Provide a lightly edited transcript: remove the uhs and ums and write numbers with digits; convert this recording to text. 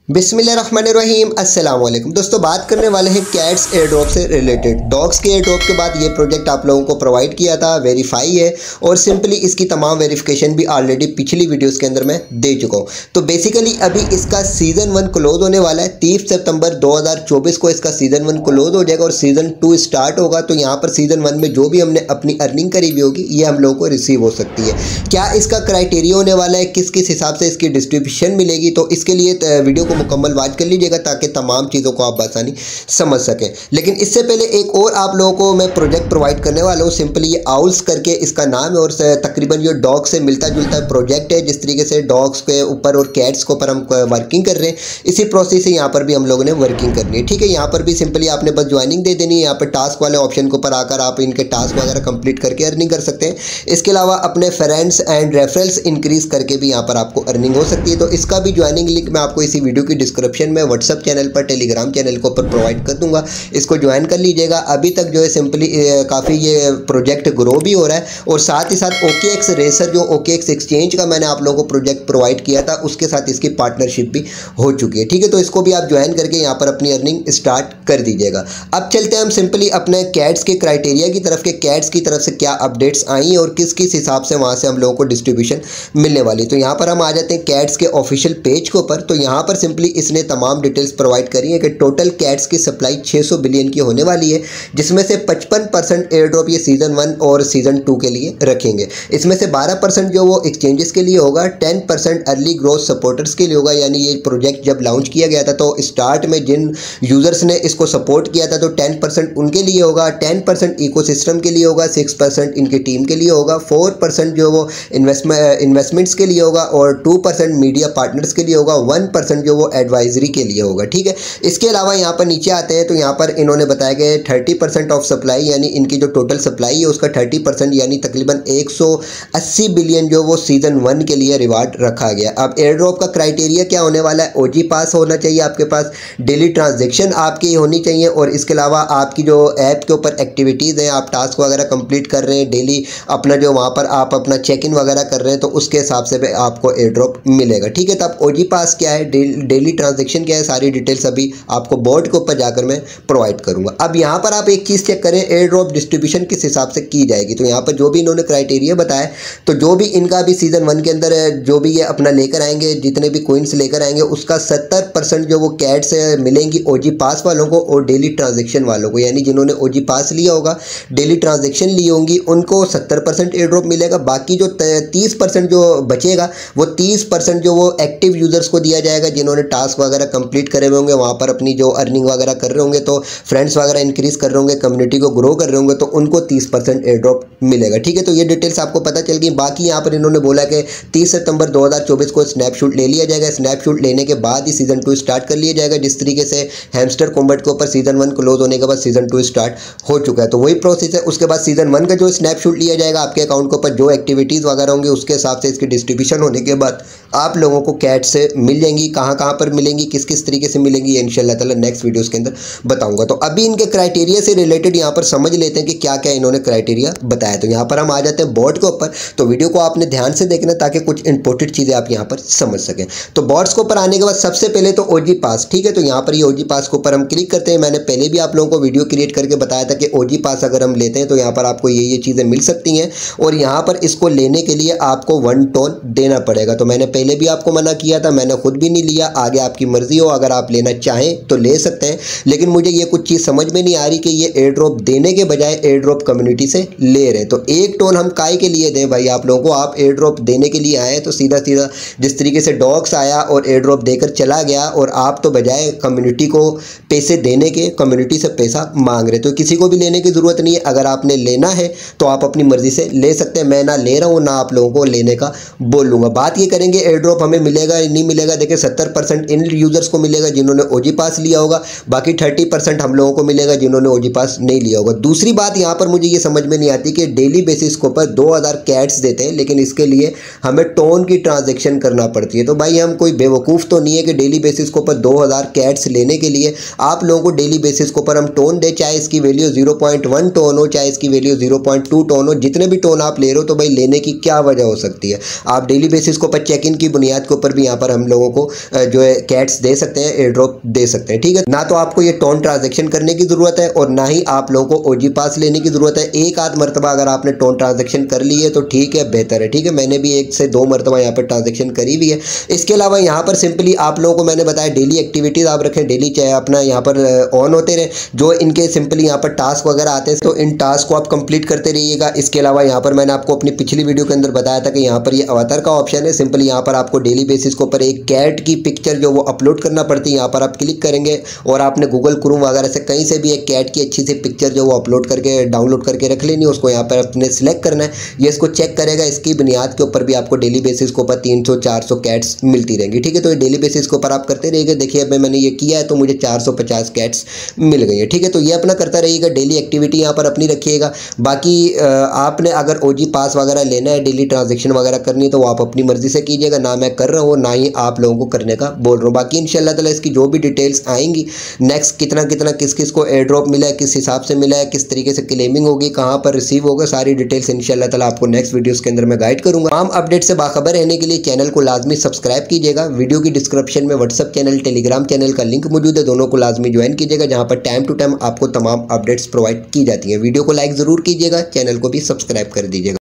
बिस्मिल्लाहिर्रहमानिर्रहीम अस्सलाम वालेकुम दोस्तों, बात करने वाले हैं कैट्स एयर ड्रॉप से रिलेटेड। डॉग्स के एयर ड्रॉप के बाद ये प्रोजेक्ट आप लोगों को प्रोवाइड किया था, वेरीफाई है और सिंपली इसकी तमाम वेरिफिकेशन भी ऑलरेडी पिछली वीडियोस के अंदर मैं दे चुका हूँ। तो बेसिकली अभी इसका सीज़न 1 क्लोज होने वाला है। 30 सितंबर 2024 को इसका सीज़न 1 क्लोज हो जाएगा और सीज़न 2 स्टार्ट होगा। तो यहाँ पर सीज़न 1 में जो भी हमने अपनी अर्निंग करी हुई होगी ये हम लोगों को रिसीव हो सकती है। क्या इसका क्राइटेरिया होने वाला है, किस किस हिसाब से इसकी डिस्ट्रीब्यूशन मिलेगी, तो इसके लिए वीडियो मुकम्मल वॉच कर लीजिएगा ताकि तमाम चीज़ों को आप आसानी समझ सकें। लेकिन इससे पहले एक और आप लोगों को मैं प्रोजेक्ट प्रोवाइड करने वाला हूँ। सिंपली ये आउल्स करके इसका नाम है और तकरीबन ये डॉग से मिलता जुलता प्रोजेक्ट है। जिस तरीके से डॉग्स के ऊपर और कैट्स के ऊपर हम वर्किंग कर रहे हैं, इसी प्रोसेस से यहाँ पर भी हम लोगों ने वर्किंग करनी है। ठीक है, यहाँ पर भी सिंपली आपने बस ज्वाइनिंग दे देनी है। यहाँ पर टास्क वाले ऑप्शन के ऊपर आकर आप इनके टास्क वगैरह कंप्लीट करके अर्निंग कर सकते हैं। इसके अलावा अपने फ्रेंड्स एंड रेफरल्स इंक्रीज करके भी यहाँ पर आपको अर्निंग हो सकती है। तो इसका भी ज्वाइनिंग लिंक मैं आपको इसी वीडियो की डिस्क्रिप्शन में व्हाट्सअप चैनल पर, टेलीग्राम चैनल के ऊपर प्रोवाइड कर दूंगा। इसको ज्वाइन कर लीजिएगा। अभी तक जो है सिंपली काफ़ी ये प्रोजेक्ट ग्रो भी हो रहा है और साथ ही साथ OKX रेसर जो OKX एक्सचेंज का मैंने आप लोगों को प्रोजेक्ट प्रोवाइड किया था उसके साथ इसकी पार्टनरशिप भी हो चुकी है। ठीक है, तो इसको भी आप ज्वाइन करके यहाँ पर अपनी अर्निंग स्टार्ट कर दीजिएगा। अब चलते हैं हम सिंपली अपने कैट्स के क्राइटेरिया की तरफ के कैट्स की तरफ से क्या अपडेट्स आई और किस किस हिसाब से वहाँ से हम लोगों को डिस्ट्रीब्यूशन मिलने वाली। तो यहाँ पर हम आ जाते हैं कैट्स के ऑफिशियल पेज के ऊपर। तो यहाँ पर सिंपली इसने तमाम डिटेल्स प्रोवाइड करी है कि टोटल कैट्स की सप्लाई 600 बिलियन की होने वाली है, जिसमें से 55% एयर ड्रॉप ये सीज़न 1 और सीज़न 2 के लिए रखेंगे। इसमें से 12% जो वो एक्सचेंजेस के लिए होगा, 10% अर्ली ग्रोथ सपोर्टर्स के लिए होगा। यानी ये प्रोजेक्ट जब लॉन्च किया गया था तो स्टार्ट में जिन यूज़र्स ने इसको सपोर्ट किया था तो 10% उनके लिए होगा, 10% इकोसिस्टम के लिए होगा, 6% इनकी टीम के लिए होगा, 4% जो वो इन्वेस्टमेंट्स के लिए होगा और 2% मीडिया पार्टनर्स के लिए होगा, 1% जो वो एडवाइजरी के लिए होगा। ठीक है, इसके अलावा यहाँ पर नीचे आते हैं तो यहाँ पर इन्होंने बताया गया 30% ऑफ सप्लाई, यानी इनकी जो टोटल सप्लाई है उसका 30% यानी तकरीबन 180 बिलियन जो वो सीज़न 1 के लिए रिवार्ड रखा गया। अब एयर ड्रॉप का क्राइटेरिया क्या होने वाला है? OG पास होना चाहिए आपके पास, डेली ट्रांजेक्शन आपकी होनी चाहिए और इसके अलावा आपकी जो ऐप के ऊपर एक्टिविटीज़ हैं, आप टास्क वगैरह कंप्लीट कर रहे हैं डेली, अपना जो वहाँ पर आप अपना चेक इन वगैरह कर रहे हैं तो उसके हिसाब से आपको एयर ड्रॉप मिलेगा। ठीक है, तो अब OG पास क्या है, डेली ट्रांजेक्शन क्या है, सारी डिटेल्स अभी आपको बोर्ड के ऊपर जाकर मैं प्रोवाइड करूंगा। अब यहाँ पर आप एक चीज़ चेक करें, एयर ड्रॉप डिस्ट्रीब्यूशन किस हिसाब से की जाएगी। तो यहाँ पर जो भी इन्होंने क्राइटेरिया बताया, तो जो भी इनका भी सीज़न 1 के अंदर जो भी ये अपना लेकर आएंगे, जितने भी कोइंस लेकर आएंगे उसका 70% जो वो कैट्स मिलेंगी OG पास वालों को और डेली ट्रांजेक्शन वालों को। यानी जिन्होंने OG पास लिया होगा, डेली ट्रांजेक्शन ली होंगी, उनको 70% एयर ड्रॉप मिलेगा। बाकी जो 30% जो बचेगा वो 30% जो वो एक्टिव यूज़र्स को दिया जाएगा, जिन्होंने टास्क वगैरह कंप्लीट करे हुए होंगे, वहाँ पर अपनी जो अर्निंग वगैरह कर रहे होंगे, तो फ्रेंड्स वगैरह इंक्रीज कर रहे होंगे, कम्युनिटी को ग्रो कर रहे होंगे, तो उनको 30% एयर ड्रॉप मिलेगा। ठीक है, तो ये डिटेल्स आपको पता चल गई। बाकी यहाँ पर इन्होंने बोला कि 30 सितंबर 2024 को स्नैपशॉट ले लिया जाएगा। स्नैपशॉट लेने के बाद ही सीज़न 2 स्टार्ट कर लिया जाएगा। जिस तरीके से हैमस्टर कॉम्बैट के ऊपर सीज़न 1 क्लोज होने के बाद सीज़न 2 स्टार्ट हो चुका है, तो वही प्रोसेस है। उसके बाद सीज़न 1 का जो स्नैपशॉट लिया जाएगा, आपके अकाउंट के ऊपर जो एक्टिविटीज़ वगैरह होंगी उसके हिसाब से इसकी डिस्ट्रीब्यूशन होने के बाद आप लोगों को कैट से मिल जाएंगी। कहाँ कहाँ पर मिलेंगी, किस किस तरीके से मिलेंगी, ये इंशाल्लाह ताला नेक्स्ट वीडियोस के अंदर बताऊंगा। तो अभी इनके क्राइटेरिया से रिलेटेड यहाँ पर समझ लेते हैं कि क्या क्या इन्होंने क्राइटेरिया बताया। तो यहाँ पर हम आ जाते हैं बोर्ड के ऊपर। तो वीडियो को आपने ध्यान से देखना ताकि कुछ इंपॉर्टेंट चीज़ें आप यहाँ पर समझ सकें। तो बोर्ड्स के ऊपर आने के बाद सबसे पहले तो OG पास। ठीक है, तो यहाँ पर ये OG पास के ऊपर हम क्लिक करते हैं। मैंने पहले भी आप लोगों को वीडियो क्रिएट करके बताया था कि OG पास अगर हम लेते हैं तो यहाँ पर आपको ये चीज़ें मिल सकती हैं और यहाँ पर इसको लेने के लिए आपको 1 टोन देना पड़ेगा। तो मैंने पहले भी आपको मना किया था, मैंने खुद भी नहीं लिया। आगे आपकी मर्जी हो, अगर आप लेना चाहें तो ले सकते हैं, लेकिन मुझे ये कुछ चीज़ समझ में नहीं आ रही कि ये एयर ड्रॉप देने के बजाय एयर ड्रॉप कम्युनिटी से ले रहे हैं। तो 1 टोन हम काय के लिए दें भाई आप लोगों को? आप एयर ड्रॉप देने के लिए आए तो सीधा सीधा जिस तरीके से डॉग्स आया और एयर ड्रॉप देकर चला गया और आप तो बजाय कम्युनिटी को पैसे देने के कम्युनिटी से पैसा मांग रहे। तो किसी को भी लेने की ज़रूरत नहीं है। अगर आपने लेना है तो आप अपनी मर्जी से ले सकते हैं। मैं ना ले रहा हूँ ना आप लोगों को लेने का बोलूँगा। बात ये करेंगे एयर ड्रॉप हमें मिलेगा नहीं मिलेगा। देखिए 70% इन यूज़र्स को मिलेगा जिन्होंने OG पास लिया होगा, बाकी 30% हम लोगों को मिलेगा जिन्होंने OG पास नहीं लिया होगा। दूसरी बात यहाँ पर मुझे ये समझ में नहीं आती कि डेली बेसिस के ऊपर 2000 कैट्स देते हैं, लेकिन इसके लिए हमें टोन की ट्रांजेक्शन करना पड़ती है। तो भाई हम कोई बेवकूफ़ तो नहीं है कि डेली बेसिस के ऊपर 2000 कैट्स लेने के लिए आप लोगों को डेली बेसिस के ऊपर हम टोन दे, चाहे इसकी वैल्यू 0.1 टोन हो, चाहे इसकी वैल्यू 0.2 टोन हो, जितने भी टोन आप ले रहे हो, तो भाई लेने की क्या वजह हो सकती है? आप डेली बेसिस के ऊपर चेक इन की बुनियाद के ऊपर भी यहाँ पर हम लोगों को जो है कैट्स दे सकते हैं, एयर ड्रॉप दे सकते हैं। ठीक है, ना तो आपको ये टोन ट्रांजेक्शन करने की ज़रूरत है और ना ही आप लोगों को ओजी पास लेने की ज़रूरत है। एक आध मरतबा अगर आपने टोन ट्रांजेक्शन कर ली है तो ठीक है, बेहतर है। ठीक है, मैंने भी 1 से 2 मरतबा यहाँ पर ट्रांजेक्शन करी हुई है। इसके अलावा यहाँ पर सिंपली आप लोगों को मैंने बताया डेली एक्टिविटीज़ आप रखें, डेली चाहे अपना यहाँ पर ऑन होते रहे। जो इनके सिंपली यहाँ पर टास्क वगैरह आते हैं तो इन टास्क को आप कंप्लीट करते रहिएगा। इसके अलावा यहाँ पर मैंने आपको अपनी पिछली वीडियो के अंदर बताया था कि यहाँ पर ये अवतार का ऑप्शन है। सिंपली यहाँ पर आपको डेली बेसिस के ऊपर एक कैट की पिक्चर जो वो अपलोड करना पड़ती है। यहाँ पर आप क्लिक करेंगे और आपने गूगल क्रोम वगैरह से कहीं से भी एक कैट की अच्छी सी पिक्चर जो वो अपलोड करके डाउनलोड करके रख लेनी है। उसको यहाँ पर अपने सिलेक्ट करना है, ये इसको चेक करेगा। इसकी बुनियाद के ऊपर भी आपको डेली बेसिस के ऊपर 300-400 कैट्स मिलती रहेंगी। ठीक है, तो ये डेली बेसिस के ऊपर आप करते रहिएगा। देखिए अब मैंने ये किया है तो मुझे 450 कैट्स मिल गई है। ठीक है, तो ये अपना करता रहिएगा, डेली एक्टिविटी यहाँ पर अपनी रखिएगा। बाकी आपने अगर ओजी पास वगैरह लेना है, डेली ट्रांजेक्शन वगैरह करनी है तो वो आप अपनी मर्जी से कीजिएगा। ना मैं कर रहा हूँ ना ही आप लोगों को करने का बोल रहा हूँ। बाकी इंशाल्लाह ताला इसकी जो भी डिटेल्स आएंगी, नेक्स्ट कितना कितना किस किस को एयर ड्रॉप मिला है, किस हिसाब से मिला है, किस तरीके से क्लेमिंग होगी, कहाँ पर रिसीव होगा, सारी डिटेल्स इंशाल्लाह ताला आपको नेक्स्ट वीडियोस के अंदर मैं गाइड करूँगा। तमाम अपडेट से बाखबर रहने के लिए चैनल को लाजमी सब्सक्राइब कीजिएगा। वीडियो की डिस्क्रिप्शन में व्हाट्सअप चैनल, टेलीग्राम चैनल का लिंक मौजूद है, दोनों को लाजमी ज्वाइन कीजिएगा, जहाँ पर टाइम टू टाइम आपको तमाम अपडेट्स प्रोवाइड की जाती हैं। वीडियो को लाइक ज़रूर कीजिएगा, चैनल को भी सब्सक्राइब कर दीजिएगा।